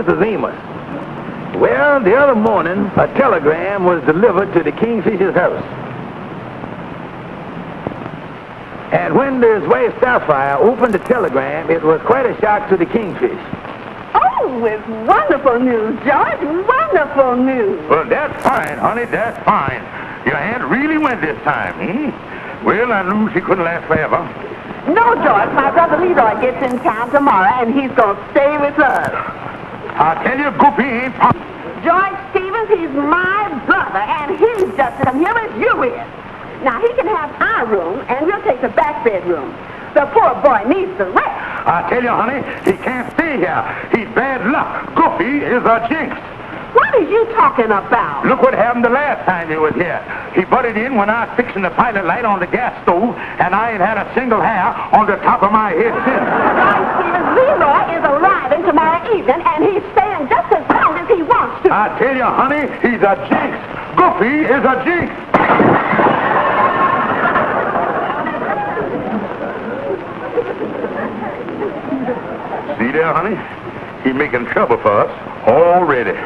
this is Amos. Well, the other morning, a telegram was delivered to the Kingfish's house. And when his wife Sapphire opened the telegram, it was quite a shock to the Kingfish. Oh, it's wonderful news, George. Wonderful news. Well, that's fine, honey. That's fine. Your aunt really went this time, Well, I knew she couldn't last forever. No, George. My brother Leroy gets in town tomorrow, and he's going to stay with us. I tell you, Goofy ain't George Stevens, he's my brother, and he's just as here as you is. Now, he can have our room, and we'll take the back bedroom. The poor boy needs the rest. I tell you, honey, he can't stay here. He's bad luck. Goofy is a jinx. What are you talking about? Look what happened the last time he was here. He butted in when I was fixing the pilot light on the gas stove, and I ain't had a single hair on the top of my head since. George Stevens, Leroy is arriving tomorrow evening, and he's staying just as long as he wants to. I tell you, honey, he's a jinx. Goofy is a jinx. See there, honey? He's making trouble for us already.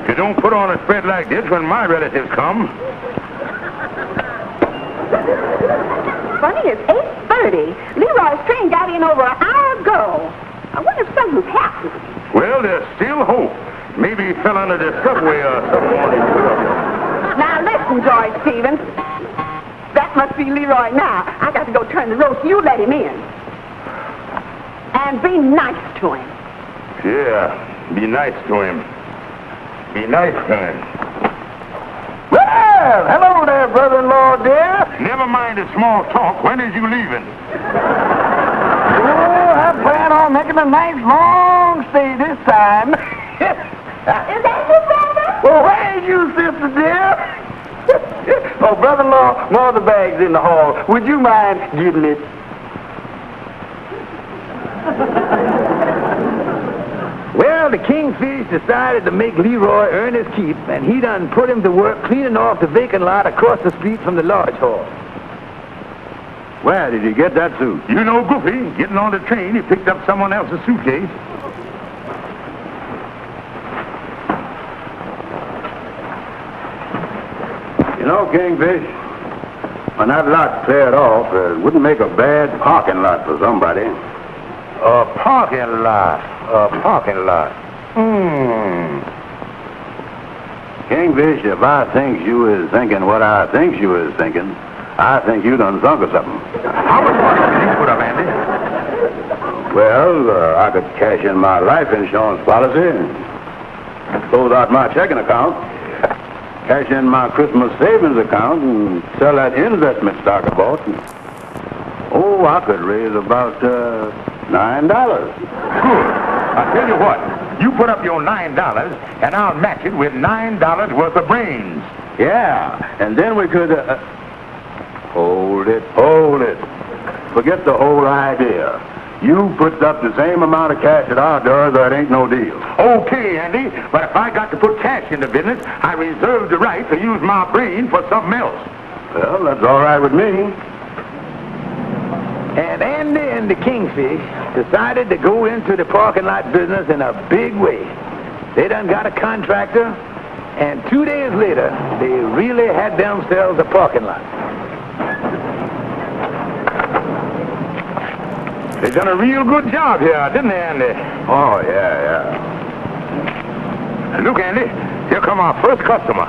If you don't put on a spread like this when my relatives come. Funny, it's 8:30. Leroy's train got in over an hour ago. I wonder if something's happened. Well, there's still hope. Maybe he fell under the subway or something on his foot. Now, listen, George Stevens. That must be Leroy now. I got to go turn the roast. You let him in. And be nice to him. Yeah, be nice to him. Be nice to him. Well, hello there, brother-in-law, dear. Never mind the small talk. When is you leaving? Oh, I plan on making a nice long stay this time. Is that your brother? Well, where's you, sister dear? Oh, brother-in-law, more of the bags in the hall. Would you mind getting it? Well, the Kingfish decided to make Leroy earn his keep, and he done put him to work cleaning off the vacant lot across the street from the lodge hall. Where did you get that suit? You know, Goofy, getting on the train, he picked up someone else's suitcase. You know, Kingfish, when that lot's cleared off, it wouldn't make a bad parking lot for somebody. A parking lot. A parking lot. Kingfish, if I think you is thinking what I think you is thinking, I think you done thunk of something. How much money did you put up, Andy? Well, I could cash in my life insurance policy, close out my checking account, cash in my Christmas savings account, and sell that investment stock I bought. Oh, I could raise about $9. Good. I tell you what, you put up your $9, and I'll match it with $9 worth of brains. Yeah, and then we could... Hold it. Forget the whole idea. You put up the same amount of cash at our door, that ain't no deal. Okay, Andy, but if I got to put cash in the business, I reserve the right to use my brain for something else. Well, that's all right with me. And Andy and the Kingfish decided to go into the parking lot business in a big way. They done got a contractor, and 2 days later, they really had themselves a parking lot. They done a real good job here, didn't they, Andy? Oh, yeah. Look, Andy, here come our first customer.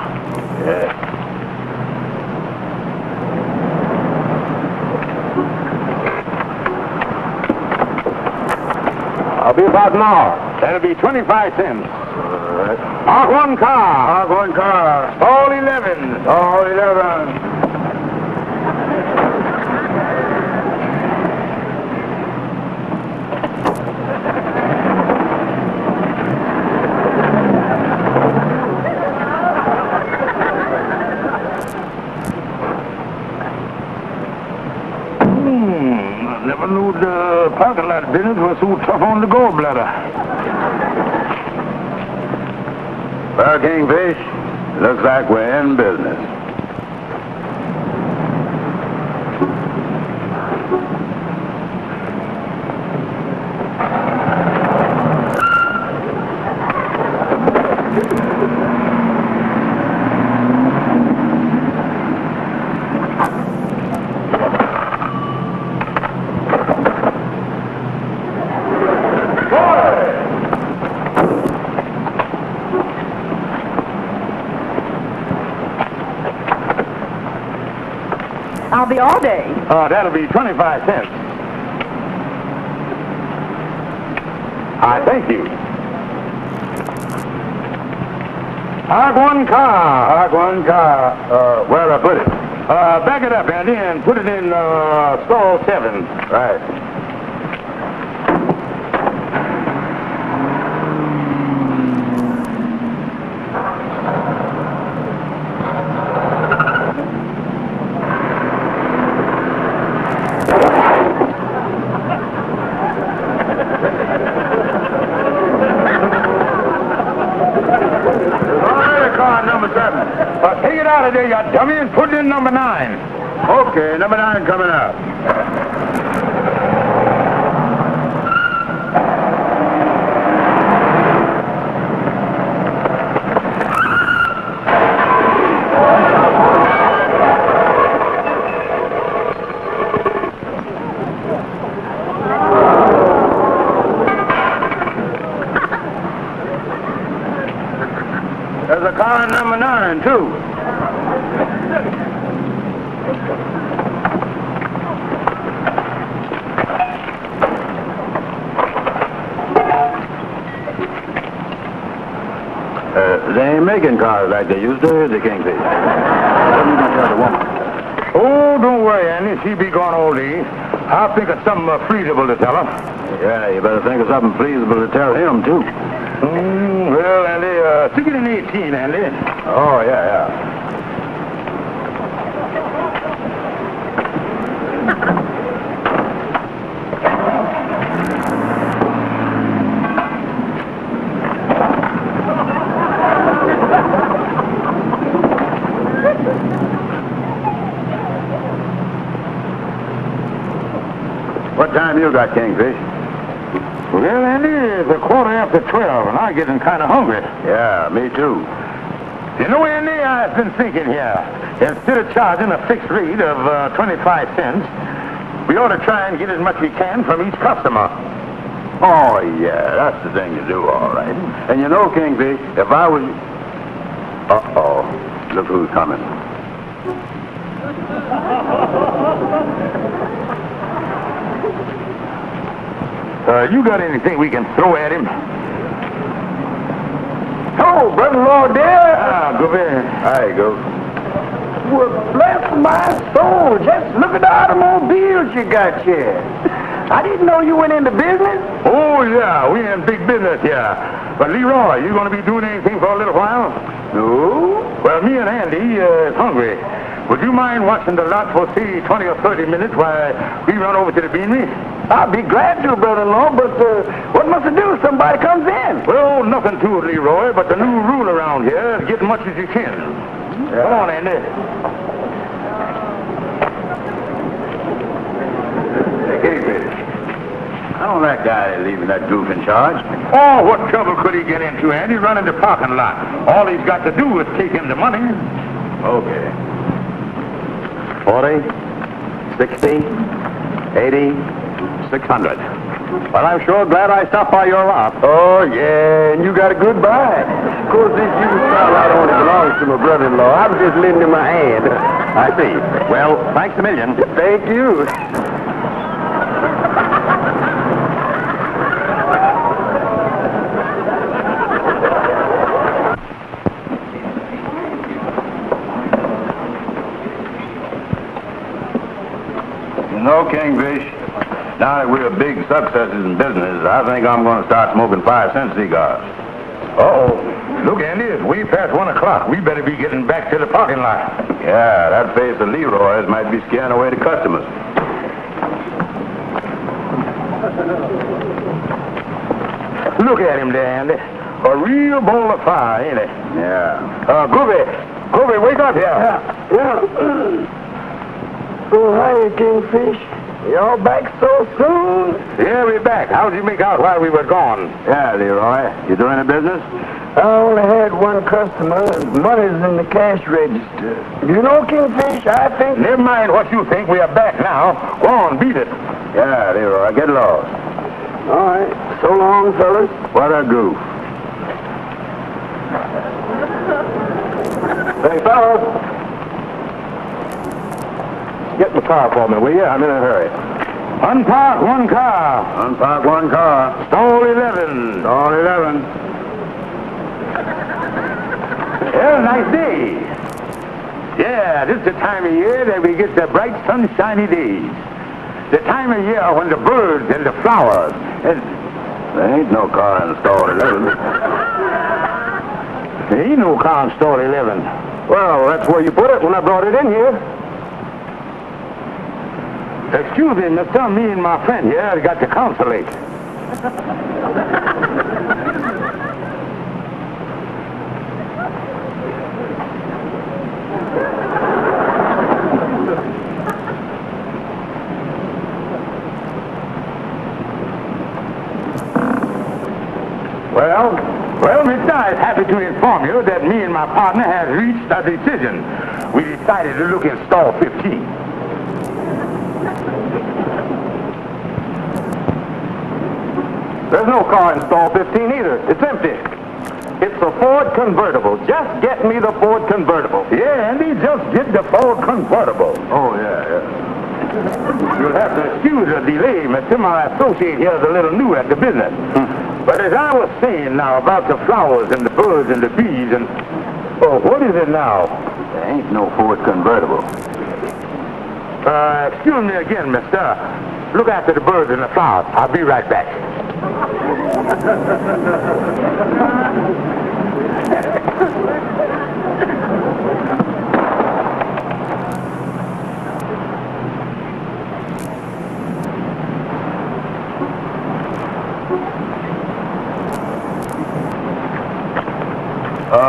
Yeah. I'll be about an hour. That'll be 25 cents. All right. Park one car. All 11. All 11. Never knew the parking lot business was so tough on the gallbladder. Well, Kingfish, looks like we're in business. I'll be all day. That'll be 25 cents. I thank you. Park one car. Where'd I put it? Back it up, Andy, and put it in stall 7. Right. Take it out of there, you dummy, and put it in number 9. Okay, number 9 coming up. There's a car in number 9, too. They ain't making cars like they used to, is the Kingfish? What are you going to tell the woman? Oh, don't worry, Andy. She be gone all day. I'll think of something pleasable to tell her. Yeah, you better think of something pleasable to tell him, too. Well, Andy, stick it in 18, Andy. Oh, yeah. What time you got, Kingfish? Well, Andy, it's 12:15, and I'm getting kind of hungry. Yeah, me too. You know, Andy, I've been thinking here. Instead of charging a fixed rate of 25 cents, we ought to try and get as much as we can from each customer. Oh, yeah, that's the thing to do, all right. And you know, Kingfish, if I was... Uh-oh, look who's coming. You got anything we can throw at him? Oh, brother-in-law, dear. Go there. There you go. Well, bless my soul. Just look at the automobiles you got here. I didn't know you went into business. Oh, yeah, we in big business here. But, Leroy, you going to be doing anything for a little while? No. Well, me and Andy is hungry. Would you mind watching the lot for, say, 20 or 30 minutes while we run over to the beanery? I'll be glad to, brother-in-law, but what must I do if somebody comes in? Well, nothing to it, Leroy, but the new rule around here is get as much as you can. Yeah. Come on, Andy. Kingfish, I don't like that guy leaving that goof in charge. Oh, what trouble could he get into, Andy? Running the parking lot. All he's got to do is take him the money. Okay. 40, 60, 80, 600. Well, I'm sure glad I stopped by your lot. Oh, yeah, and you got a good buy. Of course, this used car lot only belongs to my brother-in-law. I was just lending him my hand. I see. Well, thanks a million. Thank you. You know, Kingfish, now that we're big successes in business, I think I'm going to start smoking 5-cent cigars. Uh-oh. Look, Andy, it's way past 1 o'clock. We better be getting back to the parking lot. Yeah, that face of Leroy's might be scaring away the customers. Look at him there, Andy. A real bowl of fire, ain't it? Yeah. Groovy, wake up here. Yeah. Oh, hi, Kingfish. Y'all back so soon? Yeah, we're back. How'd you make out while we were gone? Yeah, Leroy. You doing the business? I only had one customer, and money's in the cash register. You know, Kingfish, I think... Never mind what you think. We are back now. Go on, beat it. Yeah, Leroy. Get lost. All right. So long, fellas. What a goof. Hey, fellas. car for me, will you? I'm in a hurry. Unpark one car. Unpark one car. Stall 11. Stall 11. Well, nice day. Yeah, this is the time of year that we get the bright, sunshiny days. The time of year when the birds and the flowers and... There ain't no car in stall 11. There ain't no car in stall 11. Well, that's where you put it when I brought it in here. Excuse me, mister. Me and my friend here got to consulate. Well, mister, I'm happy to inform you that me and my partner have reached a decision. We decided to look in stall 15. There's no car in stall 15 either. It's empty. It's a Ford convertible. Just get me the Ford convertible. Yeah, Andy, just get the Ford convertible. Oh, yeah. You'll have to excuse the delay, mister. My associate here is a little new at the business. But as I was saying now about the flowers and the birds and the bees and... Oh, what is it now? There ain't no Ford convertible. Excuse me again, mister. Look after the birds and the flowers. I'll be right back.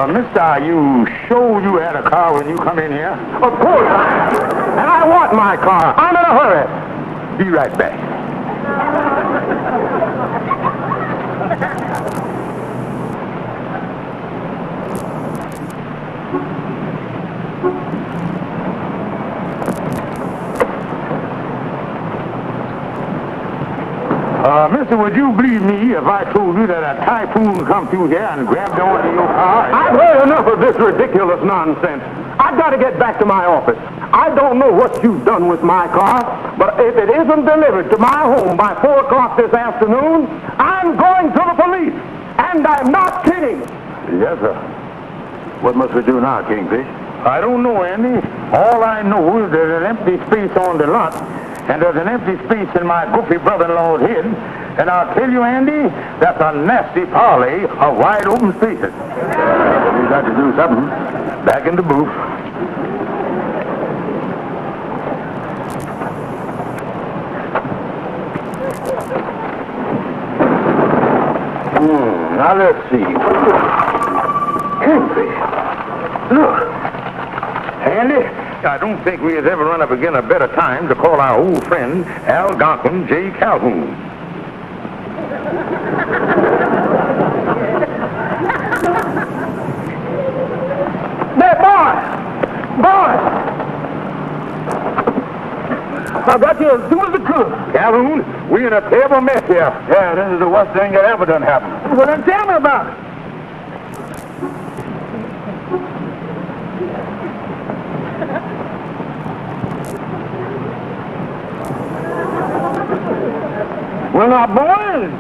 Mister, are you sure you had a car when you come in here? Of course. And I want my car. I'm in a hurry. Be right back. Mister, would you believe me if I told you that a typhoon come through here and grabbed onto your car? I've heard enough of this ridiculous nonsense. I've got to get back to my office. I don't know what you've done with my car, but if it isn't delivered to my home by 4 o'clock this afternoon, I'm going to the police. And I'm not kidding. Yes, sir. What must we do now, Kingfish? I don't know, Andy. All I know is there's an empty space on the lot, and there's an empty space in my goofy brother-in-law's head. And I'll tell you, Andy, that's a nasty parley of wide open spaces. We got to do something. Back in the booth. Now let's see. Kingfish. Look. Andy, I don't think we has ever run up against a better time to call our old friend Algonquin J. Calhoun. There, boy! I got you as soon as it could. Calhoun, we're in a terrible mess here. Yeah, this is the worst thing that ever done happened. Well, then tell me about it. Well, now, boys,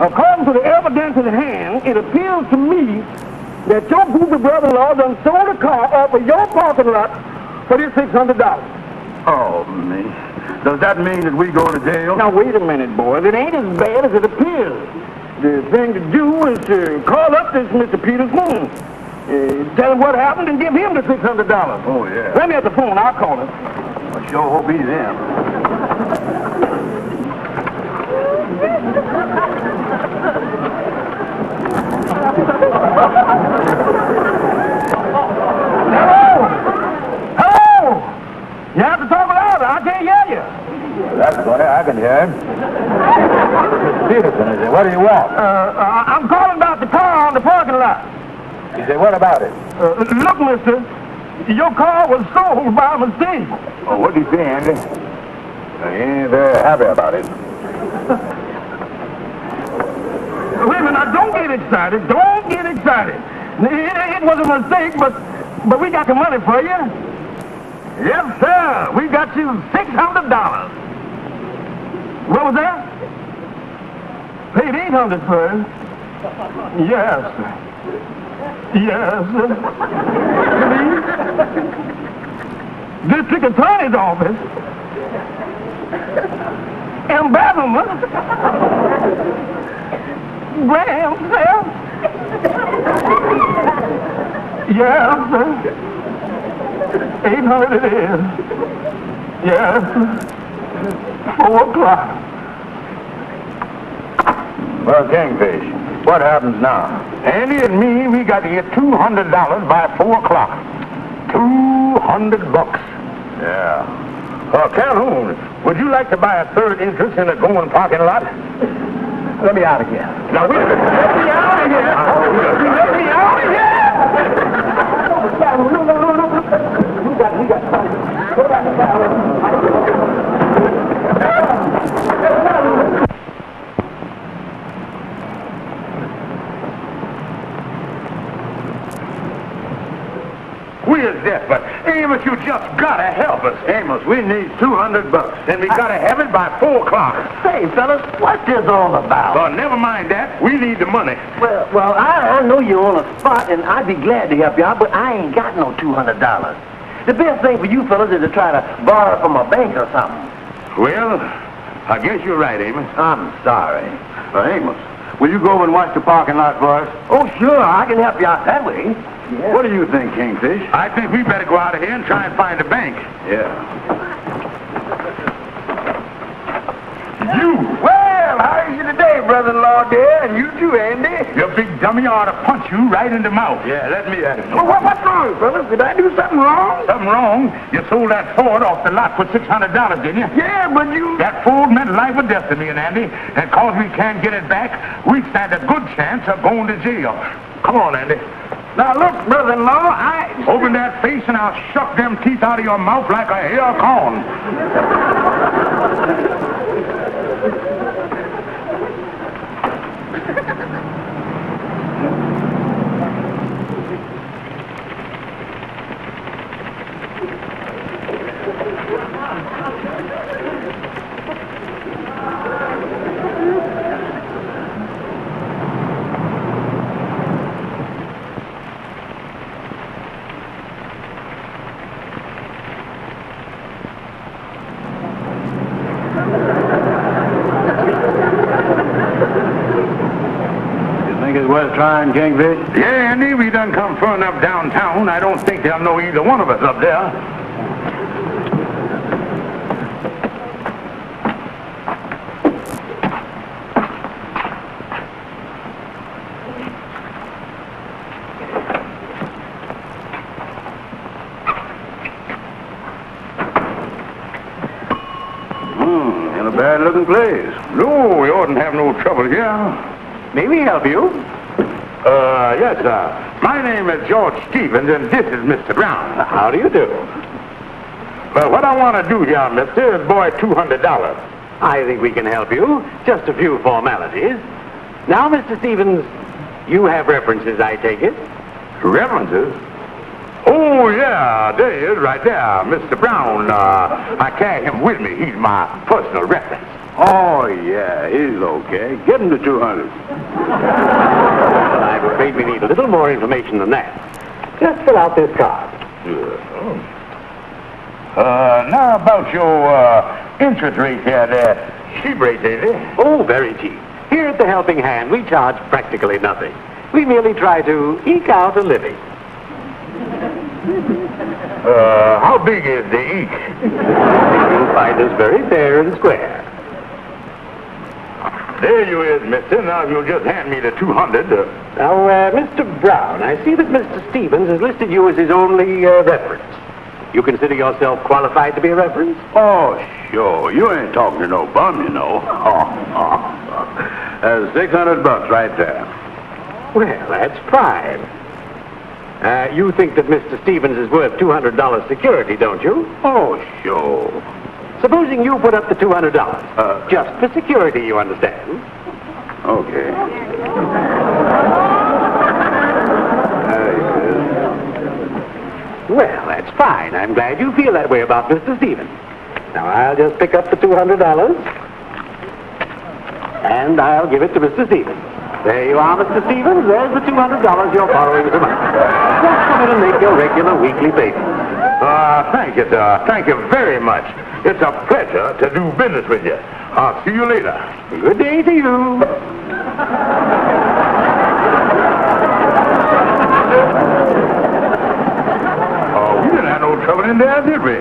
according to the evidence in hand, it appears to me that your goofy brother-in-law done sold a car off of your parking lot for this $600. Oh, me. Does that mean that we go to jail? Now, wait a minute, boys. It ain't as bad as it appears. The thing to do is to call up this Mr. Peterson, tell him what happened, and give him the $600. Oh, yeah. Let me at the phone. I'll call him. I sure hope he's in. Hello! You have to talk louder. I can't hear you. That's funny. I can hear him. Mr. Peterson, is it? What do you want? I'm calling about the car on the parking lot. He said, what about it? Look, mister, your car was sold by mistake. Oh, what do you say, Andy? He ain't very happy about it. Wait a minute, now don't get excited. Don't get excited. It was a mistake, but we got the money for you. Yes, sir. We got you $600. What was that? Paid $800 first. Yes. Yes. District Attorney's Office. Embezzlement. Grand theft. Yes. 800 it is. Yes. 4 o'clock. Well, Kingfish, what happens now? Andy and me, we got to get $200 by 4 o'clock. $200. Yeah. Calhoun, would you like to buy a third interest in a going parking lot? Let me out of here. Now, wait a minute. Let me out of here. Let me out of here. Where's that? But Amos, you just gotta help us. Amos, we need $200. Then we gotta have it by 4 o'clock. Say, fellas, what's this all about? Well, never mind that. We need the money. Well, I know you're on a spot, and I'd be glad to help you out, but I ain't got no $200. The best thing for you fellas is to try to borrow from a bank or something. Well, I guess you're right, Amos. I'm sorry. Amos, will you go over and watch the parking lot for us? Oh, sure, I can help you out that way. Yeah. What do you think, Kingfish? I think we better go out of here and try and find a bank. Yeah. You! Well, how are you today, brother-in-law, dear? And you too, Andy. You big dummy, I ought to punch you right in the mouth. Yeah, let me at it. Well, what's wrong, fellas? Did I do something wrong? Something wrong? You sold that Ford off the lot for $600, didn't you? Yeah, but you... That Ford meant life or death to me and Andy. And cause we can't get it back, we stand a good chance of going to jail. Come on, Andy. Now, look, brother-in-law, Open that face and I'll shuck them teeth out of your mouth like a hair corn. Worth trying, Kingfish? Yeah, Andy, we done come far enough downtown. I don't think they'll know either one of us up there. In a bad-looking place. No, we oughtn't have no trouble here. May we help you? Yes, sir. My name is George Stevens, and this is Mr. Brown. How do you do? Well, what I want to do here, mister, is borrow $200. I think we can help you. Just a few formalities. Now, Mr. Stevens, you have references, I take it? References? Oh, yeah, there he is, right there. Mr. Brown. I carry him with me. He's my personal reference. Oh, yeah, he's okay. Get him to 200. Well, I'm afraid we need a little more information than that. Just fill out this card. Now about your interest rate here, the cheap rate, ain't it? Oh, very cheap. Here at the Helping Hand, we charge practically nothing. We merely try to eke out a living. How big is the eke? You'll find us very fair and square. There you is, mister. Now you'll just hand me the 200. Now, Mr. Brown, I see that Mr. Stevens has listed you as his only reference. You consider yourself qualified to be a reference? Oh, sure. You ain't talking to no bum, you know. That's $600 right there. Well, that's prime. You think that Mr. Stevens is worth $200 security, don't you? Oh, sure. Supposing you put up the $200. Just for security, you understand. Okay. There Well, that's fine. I'm glad you feel that way about Mr. Stevens. Now, I'll just pick up the $200, and I'll give it to Mr. Stevens. There you are, Mr. Stevens. There's the $200 you're borrowing from us. Just come in and make your regular weekly payment. Thank you, sir. Thank you very much. It's a pleasure to do business with you. I'll see you later. Good day to you. We didn't have no trouble in there, did we?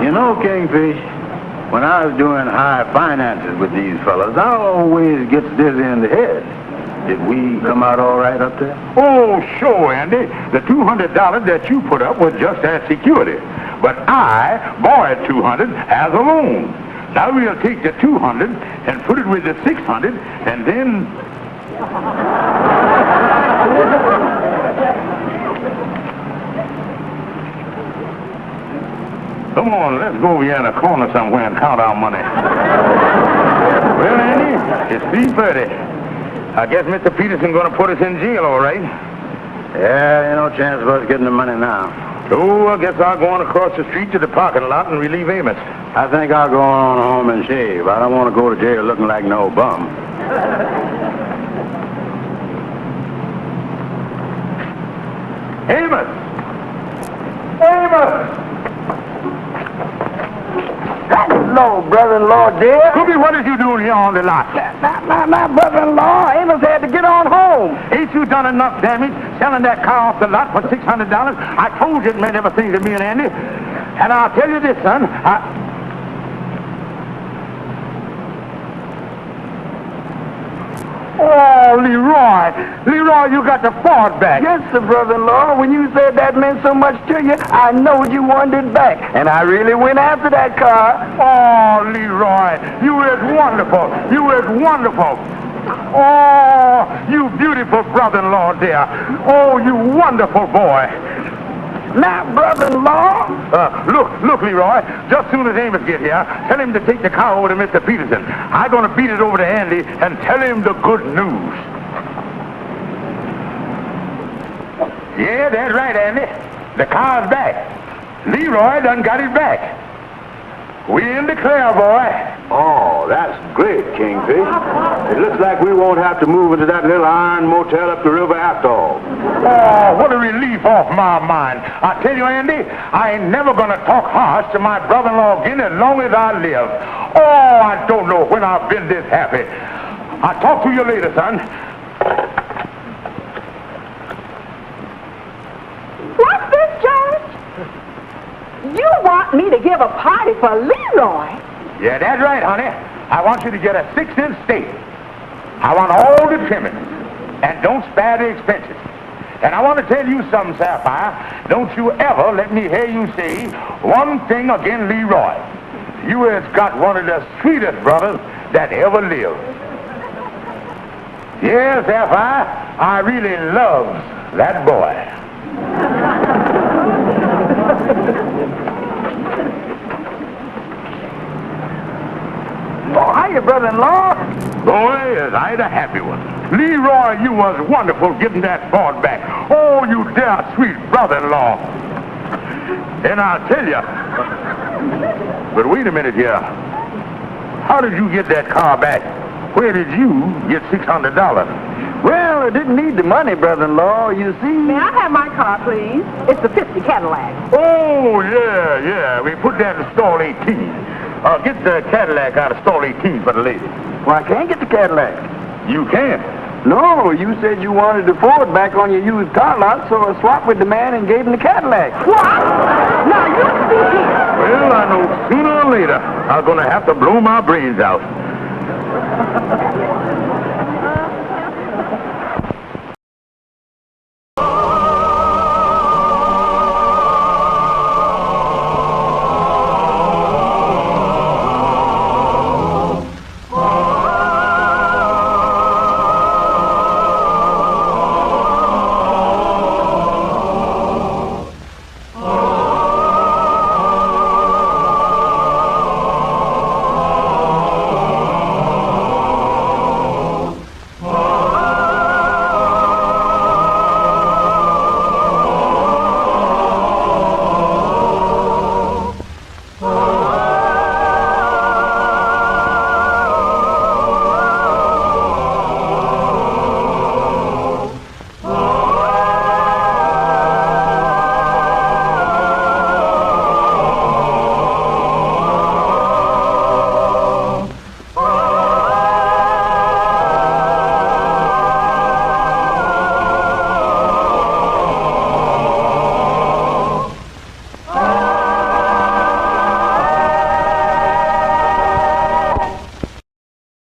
You know, Kingfish, when I was doing high finances with these fellas, I always gets dizzy in the head. Did we come out all right up there? Oh, sure, Andy. The $200 that you put up was just as security. But I borrowed $200 as a loan. Now we'll take the $200 and put it with the $600, and then... Come on, let's go over here in a corner somewhere and count our money. Well, Andy, it's 3:30. I guess Mr. Peterson going to put us in jail, all right? Yeah, ain't no chance of us getting the money now. Oh, I guess I'll go on across the street to the parking lot and relieve Amos. I think I'll go on home and shave. I don't want to go to jail looking like no bum. Amos! Amos! Hello, brother-in-law, dear. Cookie, what is you doing here on the lot? My brother-in-law, Amos had to get on home. Ain't you done enough damage selling that car off the lot for $600? I told you it meant everything to me and Andy. And I'll tell you this, son. Oh, Leroy. Leroy, you got the Ford back. Yes, sir, brother-in-law. When you said that meant so much to you, I knowed you wanted it back. And I really went after that car. Oh, Leroy, you is wonderful. You is wonderful. Oh, you beautiful brother-in-law, dear. Oh, you wonderful boy. Now, brother-in-law. Look, Leroy, just soon as Amos get here, tell him to take the car over to Mr. Peterson. I'm going to beat it over to Andy and tell him the good news. Yeah, that's right, Andy. The car's back. Leroy done got it back. We in the clear, boy. Oh, that's great, Kingfish. It looks like we won't have to move into that little iron motel up the river after all. Oh, what a relief off my mind. I tell you, Andy, I ain't never going to talk harsh to my brother-in-law again as long as I live. Oh, I don't know when I've been this happy. I'll talk to you later, son. What's this, George? You want me to give a party for Leroy? Yeah, that's right, honey. I want you to get a 6-inch steak. I want all the trimmings. And don't spare the expenses. And I want to tell you something, Sapphire. Don't you ever let me hear you say one thing against Leroy. You has got one of the sweetest brothers that ever lived. Yes, Sapphire, I really love that boy. Oh, hiya, brother-in-law. Boy, is I the happy one. Leroy, you was wonderful getting that Ford back. Oh, you dear sweet brother-in-law. And I'll tell you. But wait a minute here. How did you get that car back? Where did you get $600? Well, I didn't need the money, brother-in-law, you see. May I have my car, please? It's a 50 Cadillac. Oh, yeah. We put that in stall 18. Get the Cadillac out of stall 18 for the lady. Well, I can't get the Cadillac. You can't. No, you said you wanted the Ford back on your used car lot, so I swapped with the man and gave him the Cadillac. What? Now, you speak here. Well, I know sooner or later I'm going to have to blow my brains out.